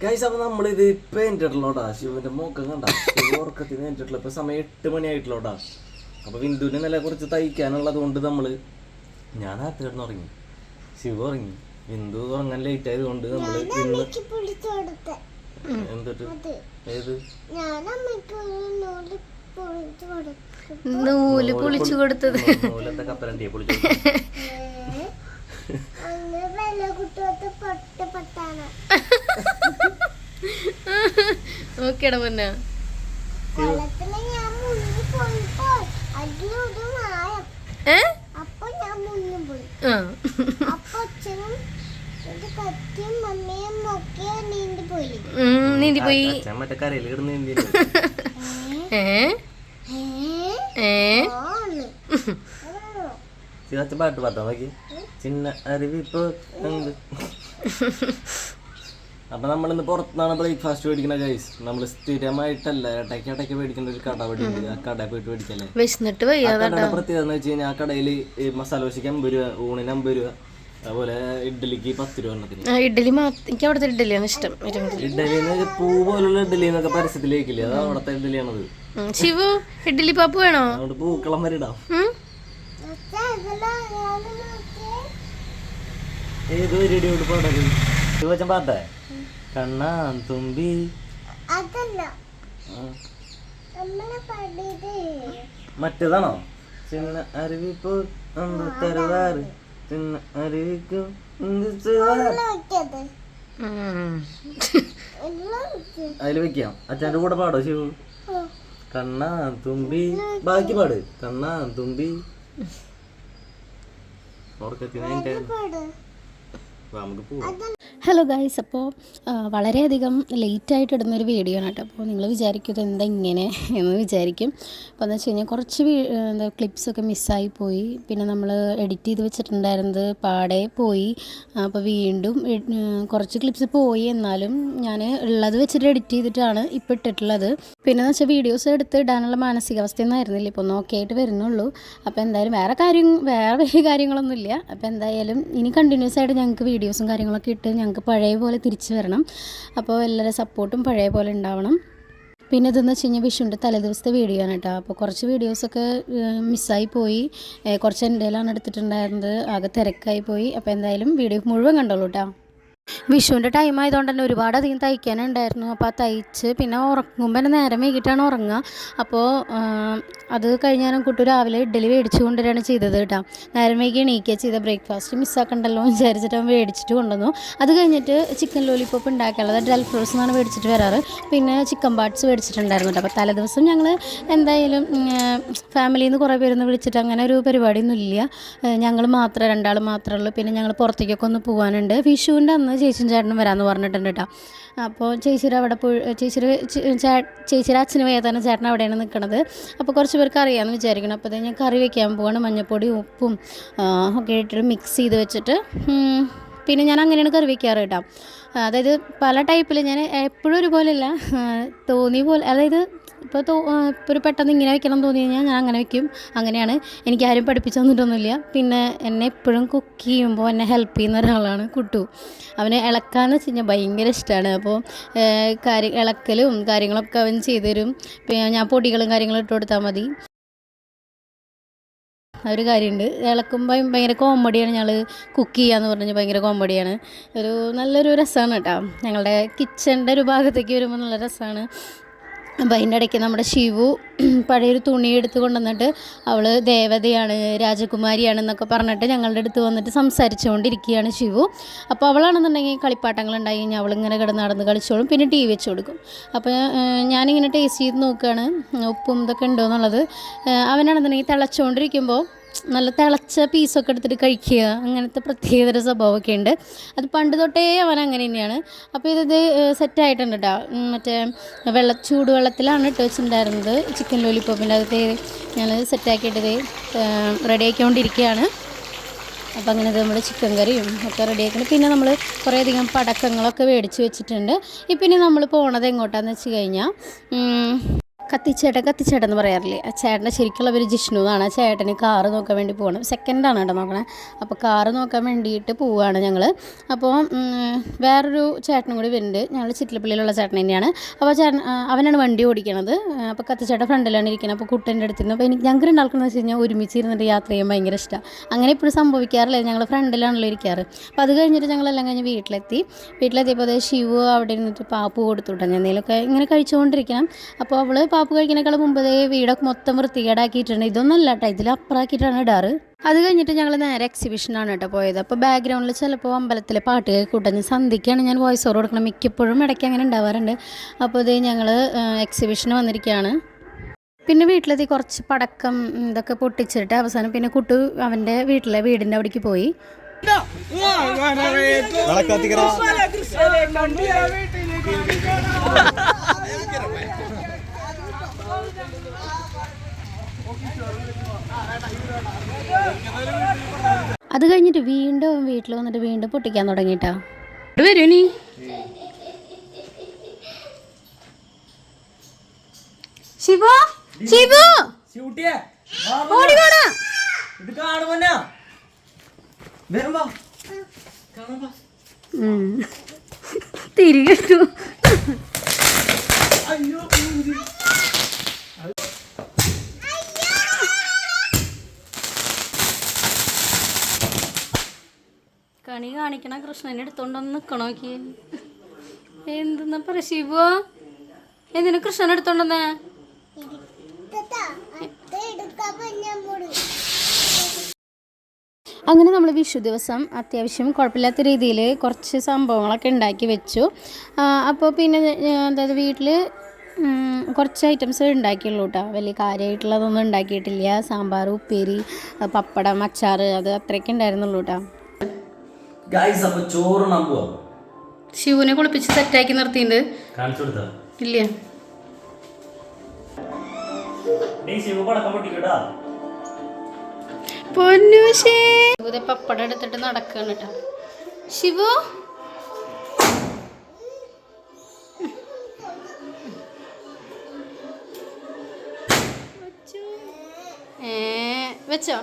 Guys, അപ്പോൾ നമ്മളിത് ഇപ്പം എൻ്റിട്ടുള്ളൂടാ. ശിവൻ്റെ മോക്കം കണ്ട ഉറക്കത്തിന് എൻ്റിട്ടുള്ള ഇപ്പം സമയം 8 മണിയായിട്ടുള്ളൂടാ. അപ്പോൾ ബിന്ദുവിനെ നില കുറച്ച് തയ്ക്കാനുള്ളത് കൊണ്ട് ഞാൻ നേരത്തെ കിടന്ന് ഉറങ്ങി, ശിവ ഉറങ്ങി, ബിന്ദു ഉറങ്ങാൻ ലേറ്റ് ആയത് കൊണ്ട് നമ്മൾ ഇന്ന് എന്തിട്ട് ഏത് നൂല് പൊളിച്ചു കൊടുത്തത് നൂലത്തെ കപ്പലണ്ടിയെ പൊളിച്ചു നോക്കിയടാ പൊന്നെ. നീന്തി പോയി മറ്റേ കരയിൽ കിടന്ന് നീന്തി. പാട്ട് പാട്ടാ നോക്കി ചിന്ന അരുവിപ്പോ. അപ്പൊ നമ്മളിന്ന് പുറത്തുനിന്നാണ് ബ്രേക്ക്ഫാസ്റ്റ് മേടിക്കണ ഗൈസ്. നമ്മൾ സ്ഥിരമായിട്ടല്ല ഇടയ്ക്ക് മേടിക്കുന്ന ഒരു കട ഉണ്ട്. ആ കടയിൽ പോയിട്ട് മേടിക്കല്ലേ. കടയുടെ പ്രത്യേകത എന്ന് വെച്ച് കഴിഞ്ഞാൽ ആ കടയിൽ മസാല ദോശയ്ക്ക് 50 രൂപ, ഊണിന് 50 രൂപ, അതുപോലെ ഇഡ്ഡലിക്ക് 10 രൂപ എണ്ണത്തിന്. ഇഡ്ഡലി എനിക്ക് അവിടുത്തെ ഇഡ്ഡലിയാണ് ഇഷ്ടം. ഇഡ്ഡലി പൂ പോലുള്ള ഇഡ്ഡലി എന്നൊക്കെ പരസ്യത്തിലേക്കില്ലേ, അത് അവിടത്തെ ഇഡ്ഡലിയാണത്. ശിവു ഇഡ്ഡലി പാപ്പ് വേണോ? അതുകൊണ്ട് പൂക്കളം വരെ ഇടാം. ഏതോ റെഡിയോട് പാടത് ശിവച്ചൻ പാട്ടേ കണ്ണാ തുമ്പി മറ്റേതാണോ? ചിന്ന അരുവിപ്പോ തരുവാറ് ചിന്ന അരുവിക്കും അതില് വെക്കാം. അച്ഛൻ്റെ കൂടെ പാടോ ശിവു? കണ്ണാ തുമ്പി, ബാക്കി പാട്. കണ്ണാ തുമ്പി നമുക്ക് പോവാം. ഹലോ ഗൈസ്, അപ്പോൾ വളരെയധികം ലേറ്റായിട്ട് ഇടുന്നൊരു വീഡിയോ ആണ് കേട്ടോ. അപ്പോൾ നിങ്ങൾ വിചാരിക്കും എന്താ ഇങ്ങനെ എന്ന് വിചാരിക്കും. അപ്പോൾ എന്ന് വെച്ച് കഴിഞ്ഞാൽ കുറച്ച് ക്ലിപ്സൊക്കെ മിസ്സായി പോയി. പിന്നെ നമ്മൾ എഡിറ്റ് ചെയ്ത് വെച്ചിട്ടുണ്ടായിരുന്നത് പാടെ പോയി. അപ്പോൾ വീണ്ടും കുറച്ച് ക്ലിപ്സ് പോയി. എന്നാലും ഞാൻ ഉള്ളത് വെച്ചിട്ട് എഡിറ്റ് ചെയ്തിട്ടാണ് ഇപ്പോൾ ഇട്ടിട്ടുള്ളത്. പിന്നെ എന്ന് വെച്ചാൽ വീഡിയോസ് എടുത്ത് ഇടാനുള്ള മാനസികാവസ്ഥയൊന്നും ആയിരുന്നില്ല, ഇപ്പോൾ നോക്കിയായിട്ട് വരുന്നുള്ളൂ. അപ്പോൾ എന്തായാലും വേറെ വലിയ കാര്യങ്ങളൊന്നുമില്ല. അപ്പോൾ എന്തായാലും ഇനി കണ്ടിന്യൂസ് ആയിട്ട് ഞങ്ങൾക്ക് വീഡിയോസും കാര്യങ്ങളൊക്കെ ഇട്ട് ഞങ്ങൾക്ക് പഴയ പോലെ തിരിച്ചു വരണം. അപ്പോൾ എല്ലാവരുടെ സപ്പോർട്ടും പഴയ പോലെ ഉണ്ടാവണം. പിന്നെ ഇതെന്ന് വെച്ച് കഴിഞ്ഞാൽ വിഷുവിൻ്റെ തലേദിവസത്തെ വീഡിയോ ആണ് കേട്ടോ. അപ്പോൾ കുറച്ച് വീഡിയോസൊക്കെ മിസ്സായി പോയി. കുറച്ച് എൻ്റെ കയ്യിലാണ് എടുത്തിട്ടുണ്ടായിരുന്നത്, ആകെ തിരക്കായി പോയി. അപ്പോൾ എന്തായാലും വീഡിയോ മുഴുവൻ കണ്ടോളൂ കേട്ടോ. വിഷുവിൻ്റെ ടൈം ആയതുകൊണ്ട് തന്നെ ഒരുപാടധികം തയ്ക്കാനുണ്ടായിരുന്നു. അപ്പോൾ ആ തയ്ച്ച് പിന്നെ ഉറങ്ങുമ്പോൾ തന്നെ നേരം വൈകിട്ടാണ് ഉറങ്ങുക. അപ്പോൾ അത് കഴിഞ്ഞാലും കുട്ടി രാവിലെ ഇഡ്ഡലി മേടിച്ചു കൊണ്ടുവരികയാണ് ചെയ്തത് കേട്ടോ. നേരം വൈകി എണീക്കുക ചെയ്ത, ബ്രേക്ക്ഫാസ്റ്റ് മിസ്സാക്കണ്ടല്ലോ എന്ന് വിചാരിച്ചിട്ട് അവൻ മേടിച്ചിട്ട് കൊണ്ടുവന്നു. അത് കഴിഞ്ഞിട്ട് ചിക്കൻ ലോലിപ്പോപ്പ് ഉണ്ടാക്കാനുള്ളത് ഡ്രൈ ഫ്രൂട്ട്സ് എന്നാണ് മേടിച്ചിട്ട് വരാറ്. പിന്നെ ചിക്കൻ പാർട്സ് മേടിച്ചിട്ടുണ്ടായിരുന്നു കേട്ടോ. അപ്പോൾ തലേദിവസം ഞങ്ങൾ എന്തായാലും ഫാമിലിയിൽ നിന്ന് കുറേ പേരൊന്ന് വിളിച്ചിട്ട് അങ്ങനെ ഒരു പരിപാടിയൊന്നും ഇല്ല. ഞങ്ങൾ മാത്രമേ 2 ആൾ മാത്രമേ ഉള്ളൂ. പിന്നെ ഞങ്ങൾ പുറത്തേക്കൊക്കെ ഒന്ന് പോകാനുണ്ട്. വിഷുവിൻ്റെ അന്ന് ചേച്ചിയും ചേട്ടനും വരാമെന്ന് പറഞ്ഞിട്ടുണ്ട് കേട്ടോ. അപ്പോൾ ചേച്ചിയുടെ അവിടെ പോയി ചേച്ചിയുടെ അച്ഛന് വേദന ചേട്ടൻ അവിടെയാണ് നിൽക്കുന്നത്. അപ്പോൾ കുറച്ച് പേർക്ക് അറിയാമെന്ന് വിചാരിക്കണം. അപ്പോൾ അത് ഞാൻ കറി വയ്ക്കാൻ പോവാണ്. മഞ്ഞൾപ്പൊടി ഉപ്പും ഒക്കെ ഇട്ടിട്ട് മിക്സ് ചെയ്ത് വെച്ചിട്ട് പിന്നെ ഞാൻ അങ്ങനെയാണ് കറി വയ്ക്കാറ് കേട്ടോ. അതായത് പല ടൈപ്പിൽ ഞാൻ എപ്പോഴും ഒരുപോലെയല്ല, തോന്നിയ പോലെ. അതായത് ഇപ്പോൾ ഒരു പെട്ടെന്ന് ഇങ്ങനെ വെക്കണം തോന്നി കഴിഞ്ഞാൽ ഞാൻ അങ്ങനെ വെക്കും. അങ്ങനെയാണ്. എനിക്ക് ആരും പഠിപ്പിച്ചു തന്നിട്ടൊന്നുമില്ല. പിന്നെ എന്നെ എപ്പോഴും കുക്ക് ചെയ്യുമ്പോൾ എന്നെ ഹെൽപ്പ് ചെയ്യുന്ന ഒരാളാണ് കുട്ടു. അവന് ഇളക്കാന്ന് വെച്ച് കഴിഞ്ഞാൽ ഭയങ്കര ഇഷ്ടമാണ്. അപ്പോൾ ഇളക്കലും കാര്യങ്ങളൊക്കെ അവൻ ചെയ്തു തരും. പിന്നെ ഞാൻ പൊടികളും കാര്യങ്ങളും ഇട്ട് കൊടുത്താൽ മതി. ഒരു കാര്യമുണ്ട്, ഇളക്കുമ്പോൾ ഭയങ്കര കോമഡിയാണ്. ഞങ്ങൾ കുക്ക് ചെയ്യാന്ന് പറഞ്ഞാൽ ഭയങ്കര കോമഡിയാണ്. നല്ലൊരു രസമാണ് കേട്ടോ. ഞങ്ങളുടെ കിച്ചണിൻ്റെ ഒരു ഭാഗത്തേക്ക് വരുമ്പോൾ നല്ല രസമാണ്. അപ്പോൾ അതിൻ്റെ ഇടയ്ക്ക് നമ്മുടെ ശിവു പഴയൊരു തുണി എടുത്ത് കൊണ്ടുവന്നിട്ട് അവൾ ദേവതയാണ്, രാജകുമാരിയാണെന്നൊക്കെ പറഞ്ഞിട്ട് ഞങ്ങളുടെ അടുത്ത് വന്നിട്ട് സംസാരിച്ചുകൊണ്ടിരിക്കുകയാണ് ശിവു. അപ്പോൾ അവളാണെന്നുണ്ടെങ്കിൽ കളിപ്പാട്ടങ്ങളുണ്ടായി കഴിഞ്ഞാൽ അവളിങ്ങനെ കിടന്ന് നടന്ന് കളിച്ചോളും. പിന്നെ TV വെച്ച് കൊടുക്കും. അപ്പോൾ ഞാനിങ്ങനെ ടേസ്റ്റ് ചെയ്ത് നോക്കുകയാണ് ഉപ്പും ഇതൊക്കെ ഉണ്ടോ എന്നുള്ളത്. അവനാണെന്നുണ്ടെങ്കിൽ തിളച്ചുകൊണ്ടിരിക്കുമ്പോൾ നല്ല തിളച്ച പീസൊക്കെ എടുത്തിട്ട് കഴിക്കുക, അങ്ങനത്തെ പ്രത്യേകതര സ്വഭാവമൊക്കെ ഉണ്ട്. അത് പണ്ട് തൊട്ടേ അവൻ അങ്ങനെ തന്നെയാണ്. അപ്പോൾ ഇത് സെറ്റായിട്ടുണ്ട് കേട്ടോ. മറ്റേ ചൂടുവെള്ളത്തിലാണ് ഇട്ട് വെച്ചിട്ടുണ്ടായിരുന്നത്. ചിക്കൻ ലോലിപ്പോപ്പിൻ്റെ അകത്ത് ഞാൻ സെറ്റാക്കിയിട്ടത് റെഡി ആക്കിക്കൊണ്ടിരിക്കുകയാണ്. അപ്പോൾ അങ്ങനെ നമ്മൾ ചിക്കൻ കറിയും ഒക്കെ റെഡിയാക്കണം. പിന്നെ നമ്മൾ കുറേയധികം പടക്കങ്ങളൊക്കെ മേടിച്ച് വെച്ചിട്ടുണ്ട്. ഇപ്പം ഇനി നമ്മൾ പോണത് എങ്ങോട്ടാന്ന് വെച്ച് കഴിഞ്ഞാൽ കത്തിച്ചേട്ടൻ എന്ന് പറയാറില്ലേ, ആ ചേട്ടൻ്റെ ശരിക്കുള്ള പേര് ജിഷ്ണു എന്നാണ്. ആ ചേട്ടന് കാറ് നോക്കാൻ വേണ്ടി പോകണം. സെക്കൻഡാണ് കേട്ടോ നോക്കണേ. അപ്പോൾ കാറ് നോക്കാൻ വേണ്ടിയിട്ട് പോവുകയാണ് ഞങ്ങൾ. അപ്പോൾ വേറൊരു ചേട്ടനും കൂടി വരുന്നുണ്ട്. ഞങ്ങൾ ചിറ്റിലപ്പള്ളിയിലുള്ള ചേട്ടൻ തന്നെയാണ്. അപ്പോൾ ചേട്ടൻ അവനാണ് വണ്ടി ഓടിക്കണത്. അപ്പോൾ കത്തിച്ചേട്ടൻ ഫ്രണ്ടിലാണ് ഇരിക്കുന്നത്. അപ്പോൾ കുട്ടൻ്റെ അടുത്തിരുന്നു. അപ്പോൾ ഞങ്ങൾക്ക് രണ്ടാൾക്കെന്ന് വെച്ച് കഴിഞ്ഞാൽ ഒരുമിച്ച് ഇരുന്നിട്ട് യാത്ര ചെയ്യാൻ ഭയങ്കര ഇഷ്ടമാണ്. അങ്ങനെ ഇപ്പോഴും സംഭവിക്കാറില്ല. ഞങ്ങൾ ഫ്രണ്ടിലാണല്ലോ ഇരിക്കാറ്. അപ്പോൾ അത് കഴിഞ്ഞിട്ട് ഞങ്ങളെല്ലാം കഴിഞ്ഞ് വീട്ടിലെത്തിയപ്പോൾ അതേ ശിവു അവിടെ ഇരുന്നിട്ട് പാപ്പ് കൊടുത്തുവിട്ടാണ്. ഞാൻ എന്തെങ്കിലുമൊക്കെ ഇങ്ങനെ കഴിച്ചുകൊണ്ടിരിക്കണം. അപ്പോൾ അവൾ പാപ്പ് കഴിക്കുന്നേക്കാൾ മുമ്പേ വീടൊക്കെ മൊത്തം വൃത്തികേടാക്കിയിട്ടുണ്ട്. ഇതൊന്നല്ല കേട്ടോ, ഇതിലപ്പുറമാക്കിയിട്ടാണ് ഇടാറ്. അത് കഴിഞ്ഞിട്ട് ഞങ്ങൾ നേരെ എക്സിബിഷനാണ് കേട്ടോ പോയത്. അപ്പോൾ ബാക്ക്ഗ്രൗണ്ടിൽ ചിലപ്പോൾ അമ്പലത്തിലെ പാട്ട് കൂട്ടാൻ സന്ധ്യയ്ക്കാണ് ഞാൻ വോയിസ് ഓവർ കൊടുക്കണം. മിക്കപ്പോഴും ഇടയ്ക്ക് അങ്ങനെ ഉണ്ടാവാറുണ്ട്. അപ്പോൾ ഇത് ഞങ്ങൾ എക്സിബിഷന് വന്നിരിക്കുകയാണ്. പിന്നെ വീട്ടിലെത്തി കുറച്ച് പടക്കം ഇതൊക്കെ പൊട്ടിച്ചിട്ട് അവസാനം പിന്നെ കുട്ടു അവൻ്റെ വീടിൻ്റെ അവിടേക്ക് പോയി. അത് കഴിഞ്ഞിട്ട് വീണ്ടും വീട്ടിൽ വന്നിട്ട് വീണ്ടും പൊട്ടിക്കാൻ തുടങ്ങിയിട്ടാ. വരൂ നീ ശിവു തിരികെ കണി കാണിക്കണ കൃഷ്ണനെ എടുത്തോണ്ടൊന്ന് നിക്കണോക്കി. എന്തെന്നാ പറ ശിവു, എന്തിനാ കൃഷ്ണനെ എടുത്തോണ്ടെന്നേ? അങ്ങനെ നമ്മൾ വിഷു ദിവസം അത്യാവശ്യം കുഴപ്പമില്ലാത്ത രീതിയിൽ കുറച്ച് സംഭവങ്ങളൊക്കെ ഉണ്ടാക്കി വെച്ചു. അപ്പോൾ പിന്നെ അതായത് വീട്ടിൽ കുറച്ച് ഐറ്റംസ് ഉണ്ടാക്കിയുള്ളൂ കേട്ടോ. വലിയ കാര്യമായിട്ടുള്ളതൊന്നും ഉണ്ടാക്കിയിട്ടില്ല. സാമ്പാർ, ഉപ്പേരി, പപ്പടം, അച്ചാർ, അത് അത്രയൊക്കെ ഉണ്ടായിരുന്നുള്ളൂ കേട്ടോ. ശിവനെ കുളിപ്പിച്ച് സെറ്റാക്കി നിർത്തിയിട്ടുണ്ട്. ഇല്ല പൊന്നൂശേ പപ്പടം എടുത്തിട്ട് നടക്കാണ് കേട്ടോ ശിവു. വെച്ചോ?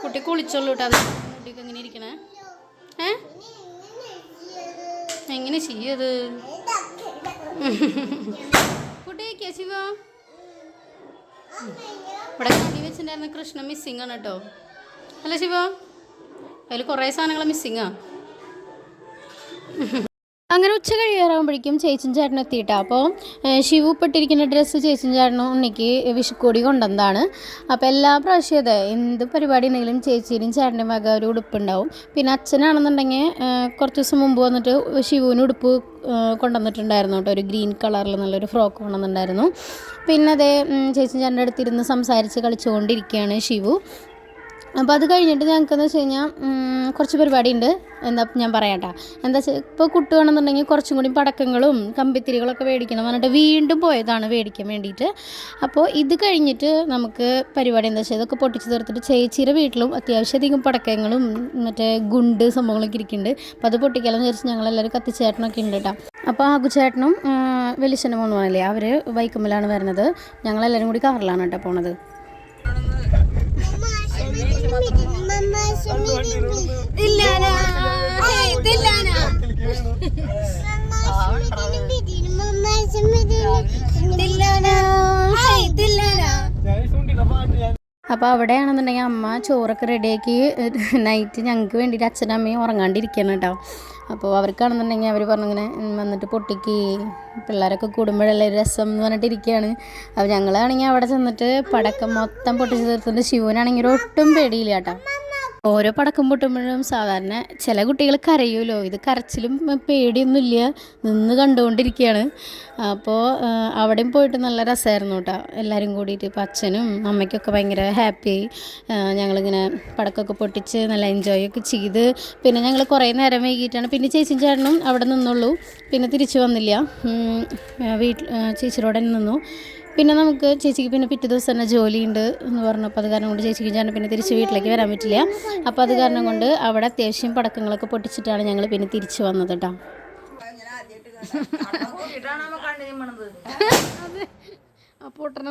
കുട്ടി കുളിച്ചോളൂ കേട്ടോ. അത് കുട്ടിക്ക് എങ്ങനെ ഇരിക്കണേ? എങ്ങനെ ചെയ്യത് കുട്ടിക്ക് ശിവ? ഇവിടെ കണ്ണി വെച്ചിട്ടുണ്ടായിരുന്ന കൃഷ്ണ മിസ്സിങ് ആണ് കേട്ടോ. അല്ല ശിവ, അതിൽ കുറേ സാധനങ്ങൾ മിസ്സിങ്ങാ. അങ്ങനെ ഉച്ച കഴിയാറാകുമ്പോഴേക്കും ചേച്ചിയും ചേട്ടനും എത്തിയിട്ടാണ്. അപ്പോൾ ശിവു ഇട്ടിരിക്കുന്ന ഡ്രസ്സ് ചേച്ചിയും ചേട്ടനും ഉണ്ണിക്ക് വിഷുക്കോടി കൊണ്ടുവന്നതാണ്. അപ്പോൾ എല്ലാ പ്രാവശ്യം അതെ എന്ത് പരിപാടി ഉണ്ടെങ്കിലും ചേച്ചിയുടെയും ചേട്ടൻ്റെയും വക ഒരു ഉടുപ്പുണ്ടാവും. പിന്നെ അച്ഛനാണെന്നുണ്ടെങ്കിൽ കുറച്ച് ദിവസം മുമ്പ് വന്നിട്ട് ശിവുവിന് ഉടുപ്പ് കൊണ്ടുവന്നിട്ടുണ്ടായിരുന്നു കേട്ടോ. ഒരു ഗ്രീൻ കളറിൽ നല്ലൊരു ഫ്രോക്ക് കൊണ്ടുവന്നിട്ടുണ്ടായിരുന്നു. പിന്നെ അതേ ചേച്ചിയും ചേട്ടൻ്റെ അടുത്തിരുന്ന് സംസാരിച്ച് കളിച്ചുകൊണ്ടിരിക്കുകയാണ് ശിവു. അപ്പോൾ അത് കഴിഞ്ഞിട്ട് ഞങ്ങൾക്കെന്ന് വെച്ച് കഴിഞ്ഞാൽ കുറച്ച് പരിപാടി ഉണ്ട്. എന്താ ഞാൻ പറയാട്ടോ, എന്താ വെച്ചാൽ ഇപ്പോൾ കുട്ടുകയാണെന്നുണ്ടെങ്കിൽ കുറച്ചും കൂടി പടക്കങ്ങളും കമ്പിത്തിരികളൊക്കെ മേടിക്കണം പറഞ്ഞിട്ട് വീണ്ടും പോയതാണ് മേടിക്കാൻ വേണ്ടിയിട്ട്. അപ്പോൾ ഇത് കഴിഞ്ഞിട്ട് നമുക്ക് പരിപാടി എന്താ വെച്ചാൽ ഇതൊക്കെ പൊട്ടിച്ച് തീർത്തിട്ട് ചേച്ചിയുടെ വീട്ടിലും അത്യാവശ്യധികം പടക്കങ്ങളും മറ്റേ ഗുണ്ട് സംഭവങ്ങളൊക്കെ ഇരിക്കുന്നുണ്ട്. അപ്പോൾ അത് പൊട്ടിക്കാമെന്ന് വിചാരിച്ച് ഞങ്ങളെല്ലാവരും കത്തിച്ചേട്ടനൊക്കെ ഉണ്ട് കേട്ടോ. അപ്പോൾ ആകുചേട്ടനും വലിയച്ഛനും മോനുമല്ലേ, അവർ ബൈക്കുമ്മലാണ് വരുന്നത്. ഞങ്ങളെല്ലാവരും കൂടി കാറിലാണ് കേട്ടോ പോണത്. അപ്പോൾ അവിടെയാണെന്നുണ്ടെങ്കിൽ അമ്മ ചോറൊക്കെ റെഡിയാക്കി നൈറ്റ് ഞങ്ങൾക്ക് വേണ്ടിയിട്ട് അച്ഛനും അമ്മയും ഉറങ്ങാണ്ടിരിക്കണം കേട്ടോ. അപ്പോൾ അവർക്കാണെന്നുണ്ടെങ്കിൽ അവർ പറഞ്ഞിങ്ങനെ വന്നിട്ട് പൊട്ടിക്ക് പിള്ളേരൊക്കെ കൂടുമ്പോഴല്ലേ രസം എന്ന് പറഞ്ഞിട്ട് ഇരിക്കുകയാണ്. അപ്പോൾ ഞങ്ങളാണെങ്കിൽ അവിടെ ചെന്നിട്ട് പടക്കം മൊത്തം പൊട്ടിച്ച് തീർത്തിട്ട് ശിവനാണെങ്കിൽ ഒട്ടും പേടിയില്ല കേട്ടോ. ഓരോ പടക്കം പൊട്ടുമ്പോഴും സാധാരണ ചില കുട്ടികൾ കരയുമല്ലോ, ഇത് കരച്ചിലും പേടിയൊന്നുമില്ല, നിന്ന് കണ്ടുകൊണ്ടിരിക്കുകയാണ്. അപ്പോൾ അവിടെയും പോയിട്ട് നല്ല രസമായിരുന്നു കേട്ടോ, എല്ലാവരും കൂടിയിട്ട്. ഇപ്പോൾ അച്ഛനും അമ്മയ്ക്കൊക്കെ ഭയങ്കര ഹാപ്പി. ഞങ്ങളിങ്ങനെ പടക്കമൊക്കെ പൊട്ടിച്ച് നല്ല എൻജോയ് ഒക്കെ ചെയ്ത് പിന്നെ ഞങ്ങൾ കുറേ നേരം വൈകിട്ടാണ് പിന്നെ ചേച്ചിയും ചേട്ടനും അവിടെ നിന്നുള്ളൂ, പിന്നെ തിരിച്ചു വന്നില്ല. ചേച്ചിയോടെ നിന്നു. പിന്നെ നമുക്ക് ചേച്ചിക്ക് പിന്നെ പിറ്റേ ദിവസം തന്നെ ജോലിയുണ്ട് എന്ന് പറഞ്ഞപ്പോൾ അത് കാരണം കൊണ്ട് ചേച്ചിക്ക് ചേട്ടൻ പിന്നെ തിരിച്ച് വീട്ടിലേക്ക് വരാൻ പറ്റില്ല. അപ്പോൾ അത് കാരണം കൊണ്ട് അവിടെ അത്യാവശ്യം പടക്കങ്ങളൊക്കെ പൊട്ടിച്ചിട്ടാണ് ഞങ്ങൾ പിന്നെ തിരിച്ചു വന്നത് കേട്ടോ. പൊട്ടണ